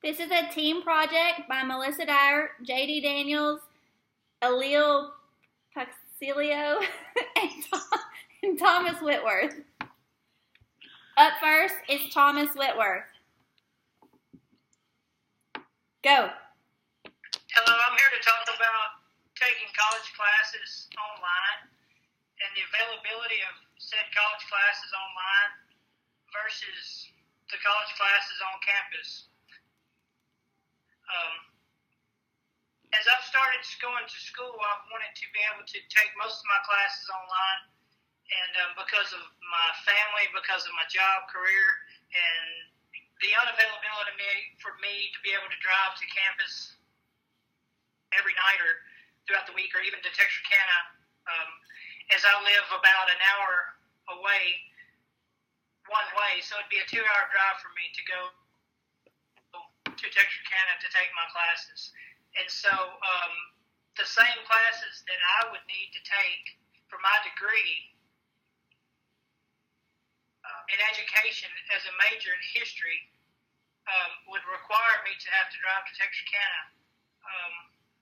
This is a team project by Melissa Dyer, J.D. Daniels, Alil Paxilio, and Thomas Whitworth. Up first is Thomas Whitworth. Go. Hello, I'm here to talk about taking college classes online and the availability of said college classes online versus the college classes on campus. As I've started going to school, I've wanted to be able to take most of my classes online, and because of my family, because of my job, career, and the unavailability for me to be able to drive to campus every night or throughout the week or even to Texarkana, as I live about an hour away one way, so it'd be a 2-hour drive for me to go to Texarkana to take my classes. And so the same classes that I would need to take for my degree in education as a major in history would require me to have to drive to Texarkana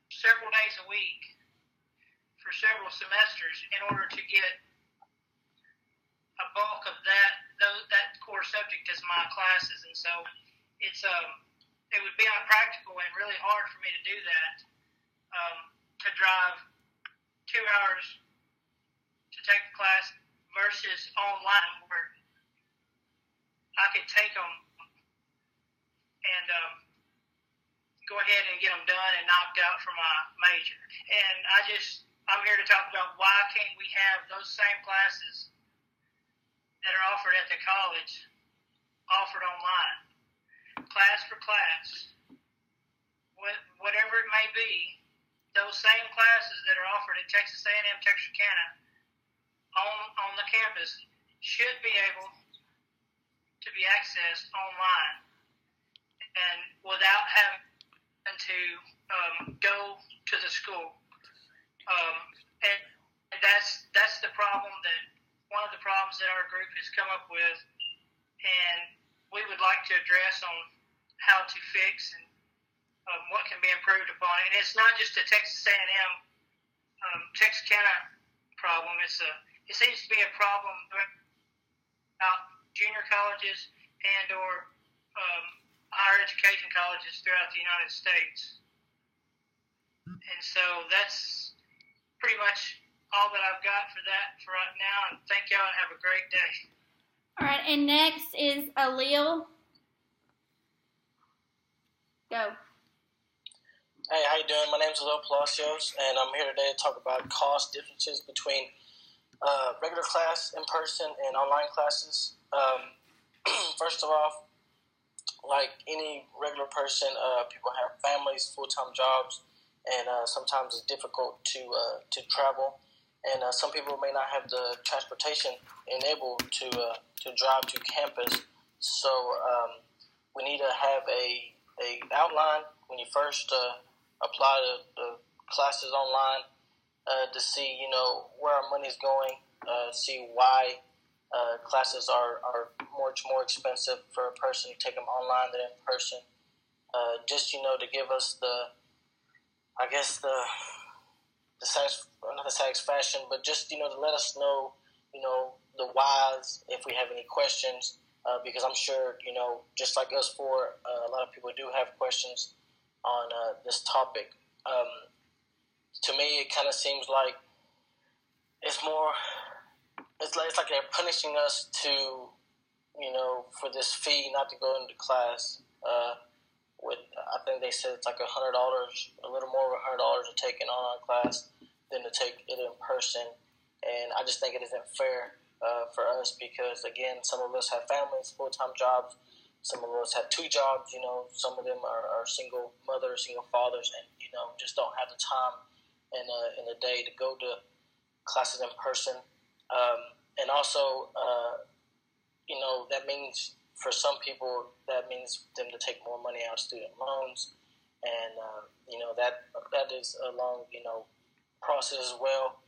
several days a week for several semesters in order to get a bulk of that core subject as my classes. And so it would be unpractical and really hard for me to do that, to drive 2 hours to take the class versus online where I could take them and go ahead and get them done and knocked out for my major. And I'm here to talk about why can't we have those same classes that are offered at the college offered online, class for class, whatever it may be. Those same classes that are offered at Texas A&M Texarkana on the campus should be able to be accessed online and without having to go to the school. And that's the problem, one of the problems that our group has come up with, and we would like to address on how to fix and what can be improved upon. And it's not just a Texas A&M Texarkana problem. It seems to be a problem about junior colleges and or higher education colleges throughout the United States. And so that's pretty much all that I've got for that for right now. And thank y'all and have a great day. All right, and next is Alil. Go. Hey, how you doing? My name is Alil Palacios, and I'm here today to talk about cost differences between regular class, in-person, and online classes. First of all, like any regular person, people have families, full-time jobs, and sometimes it's difficult to travel. And some people may not have the transportation enabled to drive to campus. So we need to have a outline when you first apply the classes online to see, where our money's going, see why classes are much more expensive for a person to take them online than in person. Just, to give us not the satisfaction, but just, to let us know, the whys if we have any questions, because I'm sure, just like us four, a lot of people do have questions on this topic. To me, it kind of seems like it's like they're punishing us to, for this fee not to go into class. I think they said it's like $100, a little more of $100 to take an online class than to take it in person. And I just think it isn't fair for us because, again, some of us have families, full-time jobs. Some of us have 2 jobs, some of them are single mothers, single fathers, and, just don't have the time in the day to go to classes in person. And also, that means for some people, that means them to take more money out of student loans. And, that is a long, process as well.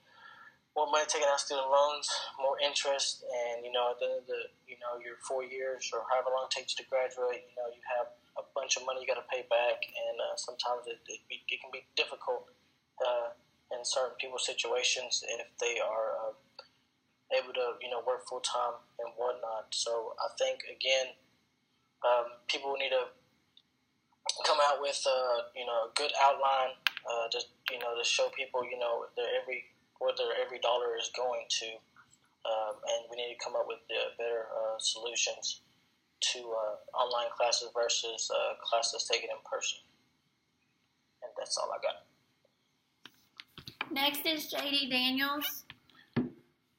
More money taken out of student loans, more interest, and, at the end of your 4 years or however long it takes you to graduate, you have a bunch bunch of money you got to pay back, and sometimes it can be difficult in certain people's situations if they are able to, work full time and whatnot. So I think again, people need to come out with a good outline to show people where their every dollar is going to, and we need to come up with better solutions to online classes versus classes taken in person. And that's all I got. Next is JD Daniels.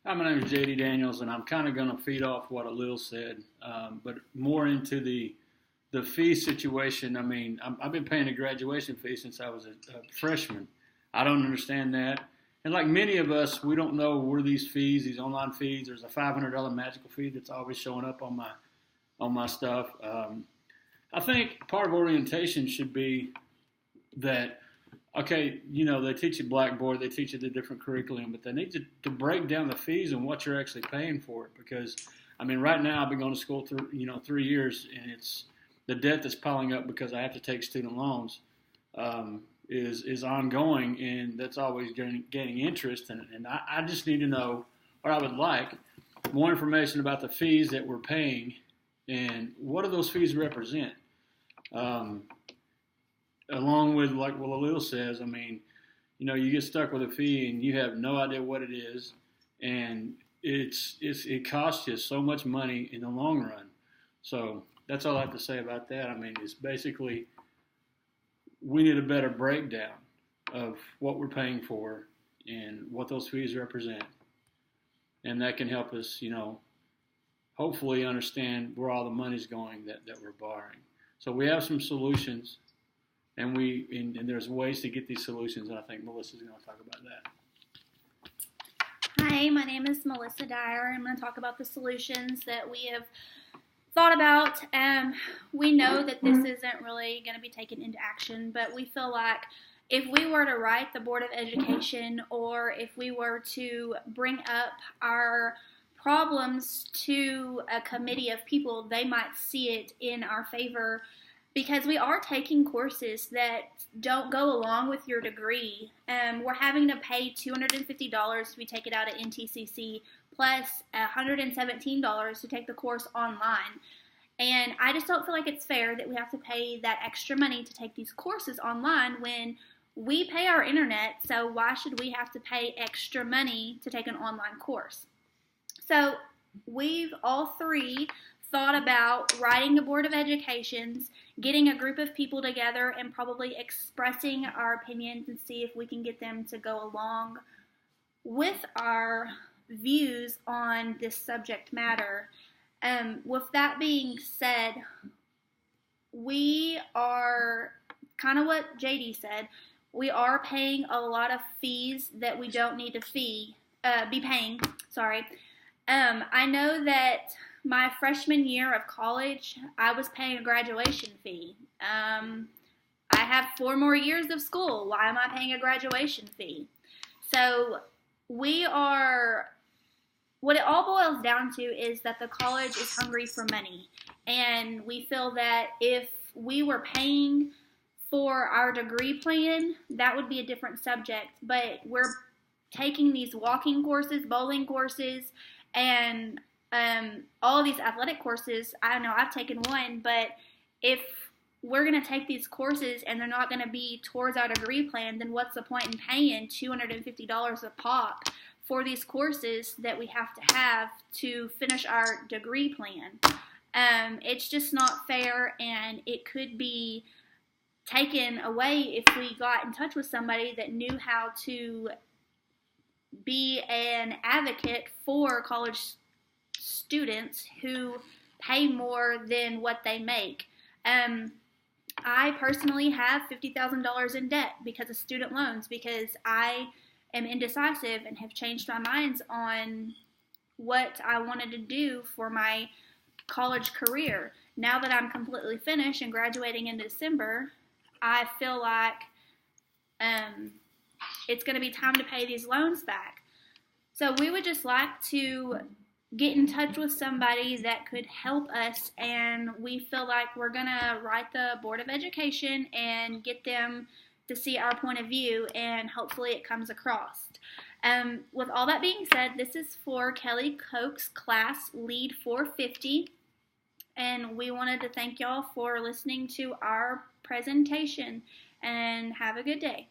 Hi, my name is JD Daniels, and I'm kind of going to feed off what Alil said, but more into the fee situation. I mean, I've been paying a graduation fee since I was a freshman. I don't understand that. And like many of us, we don't know where these online fees, there's a $500 magical fee that's always showing up on my stuff. I think part of orientation should be that, okay, they teach you Blackboard, they teach you the different curriculum, but they need to break down the fees and what you're actually paying for it. Because, I mean, right now I've been going to school 3 years, and it's the debt that's piling up because I have to take student loans is ongoing, and that's always gaining interest. And I just need to know, or I would like, more information about the fees that we're paying and what do those fees represent. Along with, like what Alil says, I mean, you get stuck with a fee and you have no idea what it is, and it costs you so much money in the long run. So that's all I have to say about that. I mean, it's basically we need a better breakdown of what we're paying for and what those fees represent, and that can help us, hopefully understand where all the money's going that we're borrowing. So we have some solutions. And there's ways to get these solutions, and I think Melissa's going to talk about that. Hi, my name is Melissa Dyer. I'm going to talk about the solutions that we have thought about. We know that this isn't really going to be taken into action, but we feel like if we were to write the Board of Education, or if we were to bring up our problems to a committee of people, they might see it in our favor, because we are taking courses that don't go along with your degree. We're having to pay $250 if we take it out at NTCC, plus $117 to take the course online. And I just don't feel like it's fair that we have to pay that extra money to take these courses online when we pay our internet, so why should we have to pay extra money to take an online course? So we've all three thought about writing a Board of Educations, getting a group of people together, and probably expressing our opinions and see if we can get them to go along with our views on this subject matter. With that being said, we are kind of what JD said. We are paying a lot of fees that we don't need to be paying. I know that my freshman year of college, I was paying a graduation fee. I have 4 more years of school. Why am I paying a graduation fee? So what it all boils down to is that the college is hungry for money. And we feel that if we were paying for our degree plan, that would be a different subject. But we're taking these walking courses, bowling courses, and all of these athletic courses. I know I've taken one, but if we're going to take these courses and they're not going to be towards our degree plan, then what's the point in paying $250 a pop for these courses that we have to finish our degree plan? It's just not fair, and it could be taken away if we got in touch with somebody that knew how to be an advocate for college students who pay more than what they make. I personally have $50,000 in debt because of student loans, because I am indecisive and have changed my minds on what I wanted to do for my college career. Now that I'm completely finished and graduating in December, I feel like it's going to be time to pay these loans back. So we would just like to get in touch with somebody that could help us, and we feel like we're going to write the Board of Education and get them to see our point of view, and hopefully it comes across. With all that being said, this is for Kelly Koch's class, Lead 450, and we wanted to thank y'all for listening to our presentation, and have a good day.